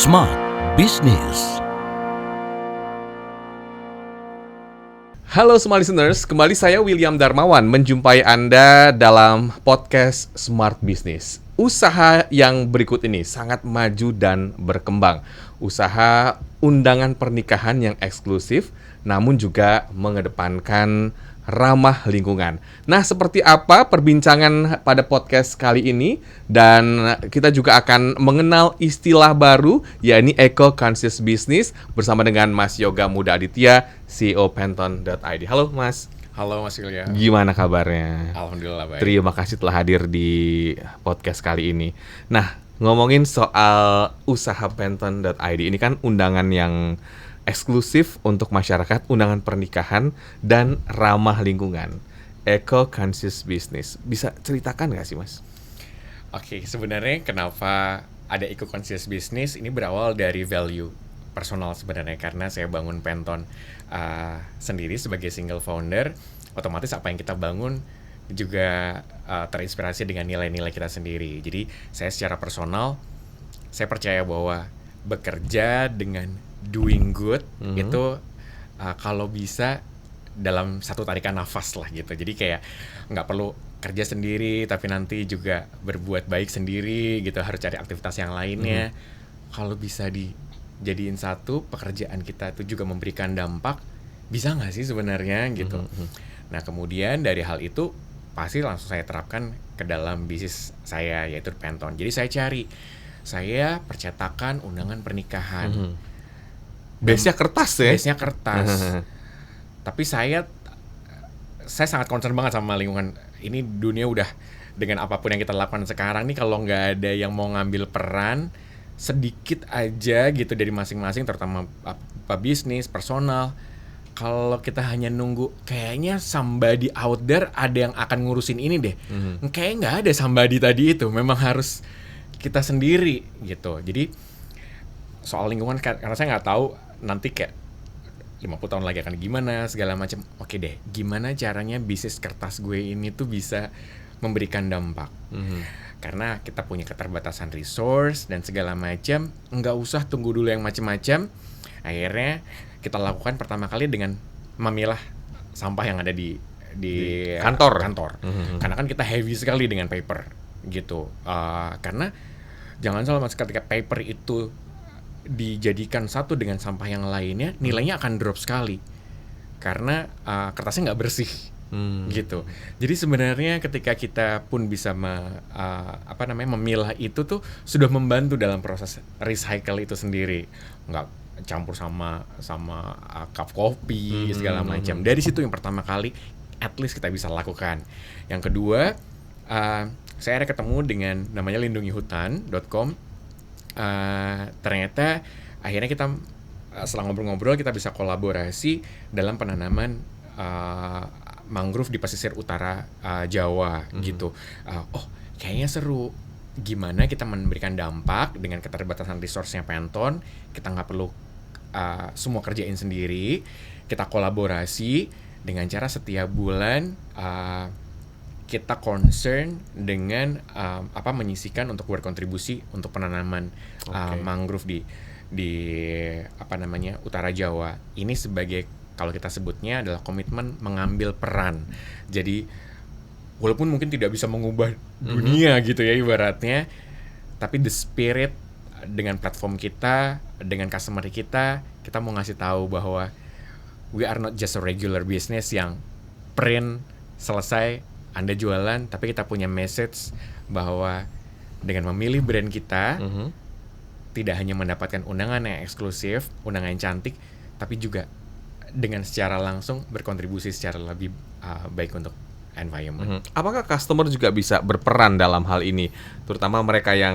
Smart Business. Halo semua listeners, kembali saya William Darmawan menjumpai Anda dalam podcast Smart Business. Usaha yang berikut ini sangat maju dan berkembang. Usaha undangan pernikahan yang eksklusif, namun juga mengedepankan ramah lingkungan. Nah, seperti apa perbincangan pada podcast kali ini? Dan kita juga akan mengenal istilah baru, yakni Eco-Conscious Business bersama dengan Mas Yoga Muda Aditya, CEO Penton.id. Halo Mas. Halo Mas William. Gimana kabarnya? Alhamdulillah baik. Terima kasih telah hadir di podcast kali ini. Nah, ngomongin soal usaha Penton.id, ini kan undangan yang eksklusif untuk masyarakat, undangan pernikahan dan ramah lingkungan. Eco-Conscious Business. Bisa ceritakan nggak sih Mas? Oke, sebenarnya kenapa ada eco-conscious business ini berawal dari value personal sebenarnya, karena saya bangun Penton sendiri sebagai single founder. Otomatis apa yang kita bangun juga terinspirasi dengan nilai-nilai kita sendiri. Jadi saya secara personal, saya percaya bahwa bekerja dengan doing good itu kalau bisa dalam satu tarikan nafas lah gitu. Jadi kayak nggak perlu kerja sendiri tapi nanti juga berbuat baik sendiri gitu, harus cari aktivitas yang lainnya. Kalau bisa dijadiin satu, pekerjaan kita itu juga memberikan dampak, bisa nggak sih sebenarnya gitu. Nah kemudian dari hal itu pasti langsung saya terapkan ke dalam bisnis saya, yaitu Penton. Jadi saya percetakan undangan pernikahan. Base-nya kertas ya? Base-nya kertas. Tapi saya sangat concern banget sama lingkungan. Ini dunia udah, dengan apapun yang kita lakukan sekarang nih, kalau nggak ada yang mau ngambil peran sedikit aja gitu dari masing-masing, terutama bisnis, personal. Kalau kita hanya nunggu, kayaknya somebody out there ada yang akan ngurusin ini deh. Kayaknya nggak ada somebody tadi itu. Memang harus kita sendiri gitu. Jadi soal lingkungan, karena saya nggak tahu nanti kayak 50 tahun lagi akan gimana, segala macam. Oke deh, gimana caranya bisnis kertas gue ini tuh bisa memberikan dampak. Karena kita punya keterbatasan resource dan segala macam, nggak usah tunggu dulu yang macam-macam. Akhirnya kita lakukan pertama kali dengan memilah sampah yang ada di kantor. Karena kan kita heavy sekali dengan paper gitu. Karena jangan salah Mas, ketika paper itu dijadikan satu dengan sampah yang lainnya, nilainya akan drop sekali karena kertasnya nggak bersih gitu. Jadi sebenarnya ketika kita pun bisa memilah itu tuh sudah membantu dalam proses recycle itu sendiri, nggak campur sama cup kopi segala macam. Dari situ yang pertama kali at least kita bisa lakukan. Yang kedua, saya ada ketemu dengan namanya lindungihutan.com. Ternyata akhirnya kita setelah ngobrol-ngobrol kita bisa kolaborasi dalam penanaman mangrove di pesisir utara Jawa gitu. Kayaknya seru. Gimana kita memberikan dampak dengan keterbatasan resource-nya Penton, kita nggak perlu semua kerjain sendiri, kita kolaborasi dengan cara setiap bulan kita concern dengan menyisikan untuk berkontribusi untuk penanaman mangrove di utara Jawa. Ini sebagai, kalau kita sebutnya adalah komitmen mengambil peran. Jadi walaupun mungkin tidak bisa mengubah dunia gitu ya ibaratnya, tapi the spirit dengan platform kita, dengan customer kita mau ngasih tahu bahwa we are not just a regular business yang print selesai Anda jualan, tapi kita punya message bahwa dengan memilih brand kita tidak hanya mendapatkan undangan yang eksklusif, undangan yang cantik, tapi juga dengan secara langsung berkontribusi secara lebih baik untuk environment. Apakah customer juga bisa berperan dalam hal ini, terutama mereka yang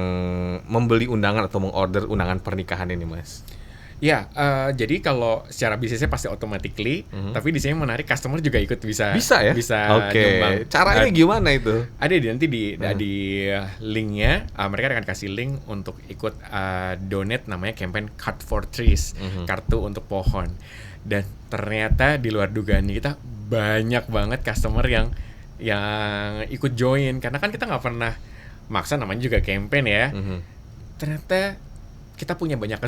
membeli undangan atau mengorder undangan pernikahan ini, Mas? Ya, jadi kalau secara bisnisnya pasti automatically, tapi di sini menarik, customer juga ikut bisa ya? Bisa nyumbang. Caranya gimana itu? Ada nanti di linknya, mereka akan kasih link untuk ikut donate, namanya campaign Cut for Trees, kartu untuk pohon. Dan ternyata di luar dugaan kita banyak banget customer yang ikut join, karena kan kita nggak pernah maksa, namanya juga campaign ya. Ternyata kita punya banyak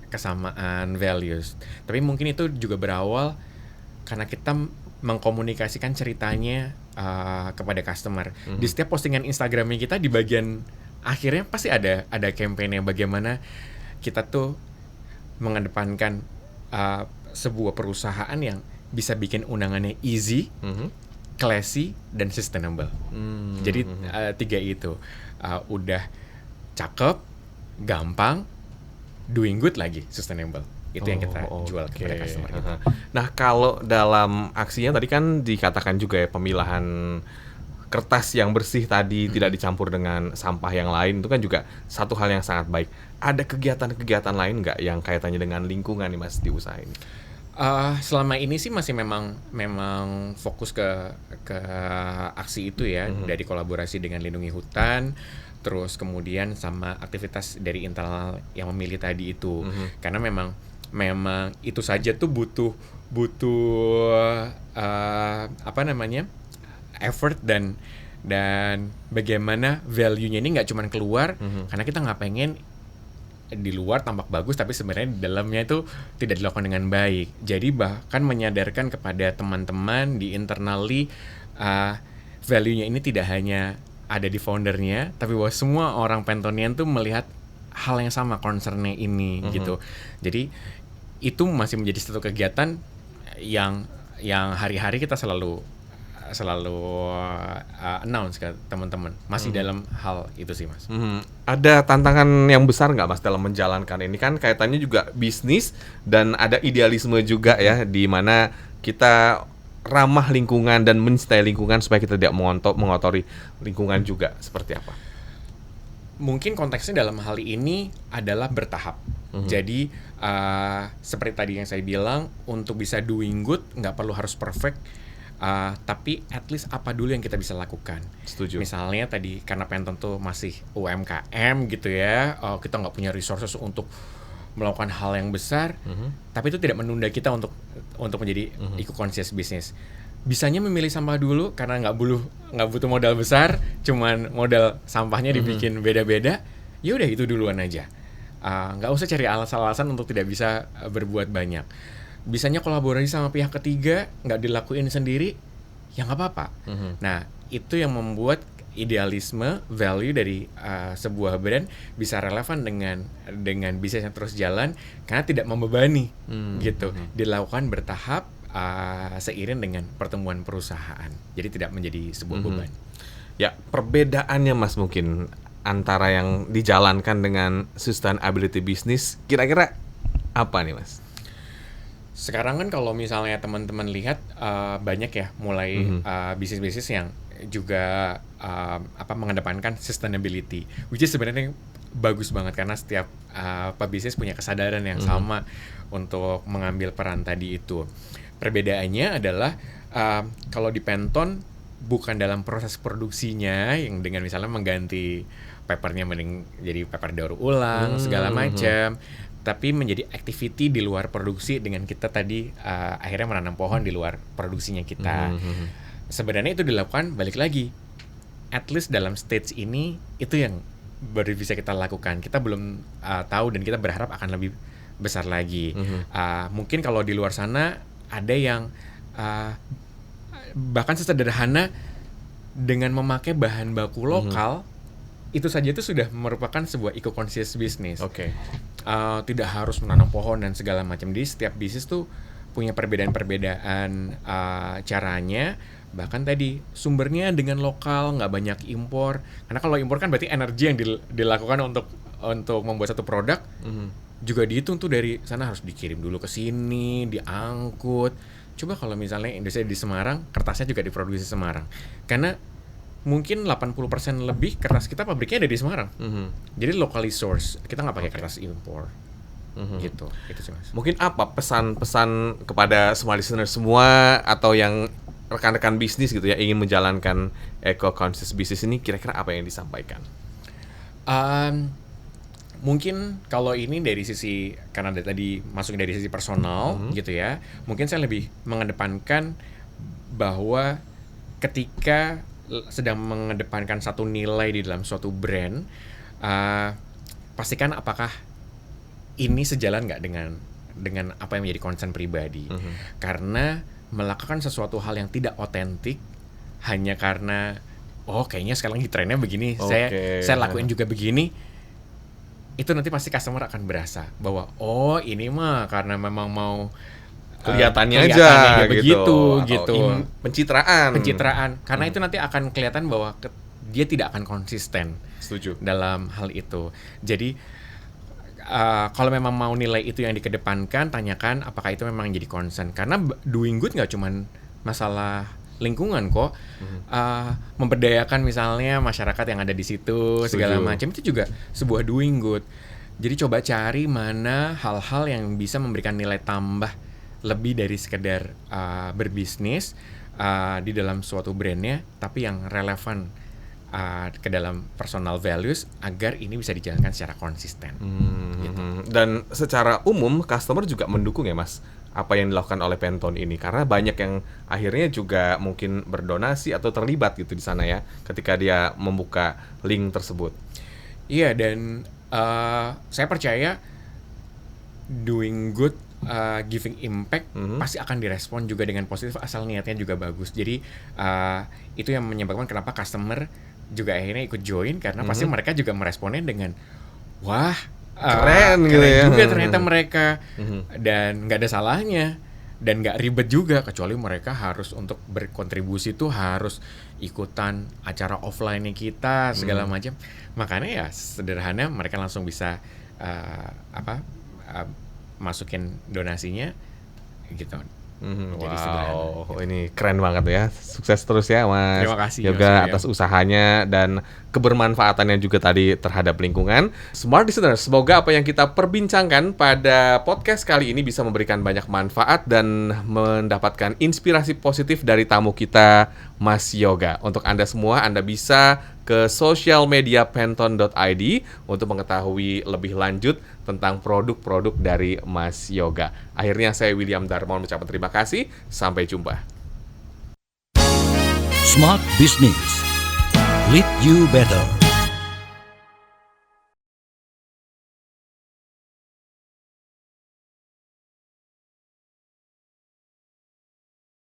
kesamaan values. Tapi mungkin itu juga berawal karena kita mengkomunikasikan ceritanya kepada customer. Di setiap postingan Instagramnya kita, di bagian akhirnya pasti ada campaign yang bagaimana kita tuh mengedepankan sebuah perusahaan yang bisa bikin undangannya easy, classy, dan sustainable. Jadi 3 itu udah cakep, gampang, doing good lagi, sustainable. Itu yang kita jual kepada customer kita. Nah, kalau dalam aksinya tadi kan dikatakan juga ya, pemilahan kertas yang bersih tadi tidak dicampur dengan sampah yang lain, itu kan juga satu hal yang sangat baik. Ada kegiatan-kegiatan lain nggak yang kaitannya dengan lingkungan nih Mas di usaha ini? Selama ini sih masih memang fokus ke aksi itu ya, dari kolaborasi dengan Lindungi Hutan, terus kemudian sama aktivitas dari internal yang memilih tadi itu. Karena memang itu saja tuh butuh effort dan bagaimana value-nya ini nggak cuma keluar, karena kita nggak pengen di luar tampak bagus tapi sebenarnya di dalamnya itu tidak dilakukan dengan baik. Jadi bahkan menyadarkan kepada teman-teman di internally, value-nya ini tidak hanya ada di foundernya, tapi bahwa semua orang Pentonian tuh melihat hal yang sama, concern-nya ini gitu. Jadi itu masih menjadi satu kegiatan yang hari-hari kita selalu announce ke teman-teman. Masih dalam hal itu sih Mas. Ada tantangan yang besar nggak Mas dalam menjalankan ini? Kan kaitannya juga bisnis dan ada idealisme juga ya, di mana kita ramah lingkungan dan mencintai lingkungan supaya kita tidak mengotori lingkungan juga. Seperti apa? Mungkin konteksnya dalam hal ini adalah bertahap. Jadi seperti tadi yang saya bilang, untuk bisa doing good nggak perlu harus perfect, tapi at least apa dulu yang kita bisa lakukan. Setuju. Misalnya tadi karena Penton tuh masih UMKM gitu ya, kita nggak punya resources untuk melakukan hal yang besar, tapi itu tidak menunda kita untuk menjadi eco-conscious business. Bisanya memilih sampah dulu karena nggak butuh modal besar, cuman modal sampahnya dibikin beda-beda. Ya udah itu duluan aja. Nggak usah cari alasan-alasan untuk tidak bisa berbuat banyak. Bisanya kolaborasi sama pihak ketiga, nggak dilakuin sendiri, ya nggak apa-apa. Nah itu yang membuat idealisme, value dari sebuah brand bisa relevan dengan bisnis yang terus jalan karena tidak membebani gitu. Dilakukan bertahap seiring dengan pertumbuhan perusahaan. Jadi tidak menjadi sebuah beban. Ya, perbedaannya Mas mungkin antara yang dijalankan dengan sustainability business kira-kira apa nih Mas? Sekarang kan kalau misalnya teman-teman lihat banyak ya mulai bisnis-bisnis yang juga mengedepankan sustainability, which is sebenarnya bagus banget karena setiap pebisnis punya kesadaran yang sama untuk mengambil peran tadi itu. Perbedaannya adalah kalau di Penton bukan dalam proses produksinya yang dengan misalnya mengganti papernya mending jadi paper daur ulang segala macam, tapi menjadi activity di luar produksi dengan kita tadi akhirnya menanam pohon di luar produksinya kita. Sebenarnya itu dilakukan balik lagi, at least dalam stage ini itu yang baru bisa kita lakukan. Kita belum tahu dan kita berharap akan lebih besar lagi. Mungkin kalau di luar sana ada yang bahkan sesederhana dengan memakai bahan baku lokal, itu saja itu sudah merupakan sebuah eco-conscious business. Tidak harus menanam pohon dan segala macam. Jadi setiap bisnis tuh punya perbedaan-perbedaan caranya. Bahkan tadi sumbernya dengan lokal, nggak banyak impor. Karena kalau impor kan berarti energi yang dilakukan untuk membuat satu produk juga dihitung tuh dari sana harus dikirim dulu ke sini, diangkut. Coba kalau misalnya Indonesia di Semarang, kertasnya juga diproduksi di Semarang. Karena mungkin 80% lebih kertas kita pabriknya ada di Semarang. Jadi locally source. Kita nggak pakai kertas impor. Gitu. Itu sih Mas. Mungkin apa pesan-pesan kepada semua listener semua atau yang rekan-rekan bisnis gitu ya ingin menjalankan eco-conscious business ini, kira-kira apa yang disampaikan? Mungkin kalau ini dari sisi, karena tadi masuk dari sisi personal gitu ya, mungkin saya lebih mengedepankan bahwa ketika sedang mengedepankan satu nilai di dalam suatu brand, pastikan apakah ini sejalan nggak dengan apa yang menjadi concern pribadi. Karena melakukan sesuatu hal yang tidak otentik hanya karena kayaknya sekarang lagi trennya begini, saya lakuin juga begini, itu nanti pasti customer akan berasa bahwa ini mah karena memang mau kelihatannya aja begitu gitu. Pencitraan. Karena itu nanti akan kelihatan bahwa dia tidak akan konsisten. Setuju. Dalam hal itu. Jadi kalau memang mau nilai itu yang dikedepankan, tanyakan apakah itu memang jadi concern. Karena doing good nggak cuman masalah lingkungan kok. Memberdayakan misalnya masyarakat yang ada di situ, segala macam, itu juga sebuah doing good. Jadi coba cari mana hal-hal yang bisa memberikan nilai tambah lebih dari sekedar berbisnis di dalam suatu brandnya, tapi yang relevan ke dalam personal values agar ini bisa dijalankan secara konsisten. Gitu. Dan secara umum customer juga mendukung ya Mas apa yang dilakukan oleh Pantone ini, karena banyak yang akhirnya juga mungkin berdonasi atau terlibat gitu di sana ya ketika dia membuka link tersebut. Iya, dan saya percaya doing good, giving impact pasti akan direspon juga dengan positif asal niatnya juga bagus. Jadi itu yang menyebabkan kenapa customer juga akhirnya ikut join, karena pasti mereka juga meresponnya dengan wah, keren gitu ya. Juga ternyata mereka, dan nggak ada salahnya dan nggak ribet juga, kecuali mereka harus untuk berkontribusi tuh harus ikutan acara offline-nya kita segala macam. Makanya ya sederhana, mereka langsung bisa masukin donasinya gitu. Jadi Wow, ini keren banget ya. Sukses terus ya Mas. Terima kasih Yoga atas usahanya dan kebermanfaatannya juga tadi terhadap lingkungan. Smart Listeners, semoga apa yang kita perbincangkan pada podcast kali ini bisa memberikan banyak manfaat dan mendapatkan inspirasi positif dari tamu kita, Mas Yoga. Untuk Anda semua, Anda bisa ke social media pantone.id untuk mengetahui lebih lanjut tentang produk-produk dari Mas Yoga. Akhirnya saya William Darmawan mengucapkan terima kasih. Sampai jumpa. Smart Business. Lead you better.